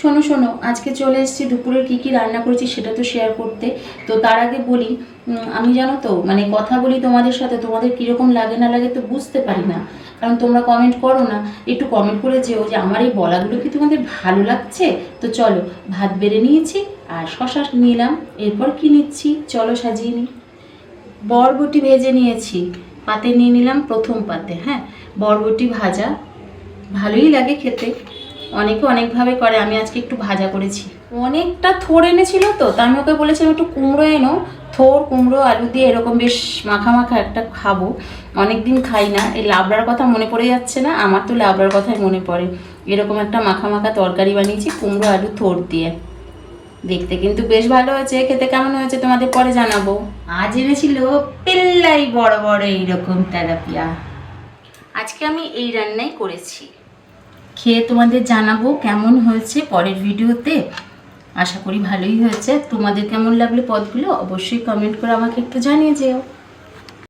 শোনো শোনো, আজকে চলে এসেছি দুপুরের কি রান্না করেছি সেটা তো শেয়ার করতে। তো তার আগে বলি, আমি জানো তো মানে কথা বলি তোমাদের সাথে, তোমাদের কীরকম লাগে না লাগে তো বুঝতে পারি না, কারণ তোমরা কমেন্ট করো না। একটু কমেন্ট করে যেও যে আমার এই বলাগুলো কি তোমাদের ভালো লাগছে। তো চলো, ভাত বেড়ে নিয়েছি আর শশা নিলাম, এরপর কি নিচ্ছি চলো সাজিয়ে নিই। বরবটি ভেজে নিয়েছি, পাতে নিয়ে নিলাম প্রথম পাতে। হ্যাঁ, বরবটি ভাজা ভালোই লাগে খেতে, অনেকে অনেকভাবে করে, আমি আজকে একটু ভাজা করেছি। অনেকটা থোড় এনেছিল তো আমি ওকে বলেছিলাম একটু কুমড়ো এনো, থোড় কুমড়ো আলু দিয়ে এরকম বেশ মাখা মাখা একটা খাবো, অনেক দিন খাই না। এই লাবড়ার কথা মনে পড়ে যাচ্ছে না, আমার তো লাবড়ার কথাই মনে পড়ে। এরকম একটা মাখা মাখা তরকারি বানিয়েছি কুমড়ো আলু থোড় দিয়ে, দেখতে কিন্তু বেশ ভালো হয়েছে, খেতে কেমন হয়েছে তোমাদের পরে জানাবো। আজ এনেছিল পেল্লাই বড় বড় এইরকম তেলাপিয়া। আজকে আমি এই রান্নাই করেছি, খেয়ে তোমাদের জানাবো কেমন হয়েছে পরের ভিডিওতে। আশা করি ভালোই হয়েছে। তোমাদের কেমন লাগলো পদগুলো অবশ্যই কমেন্ট করে আমাকে একটু জানিয়ে যেও।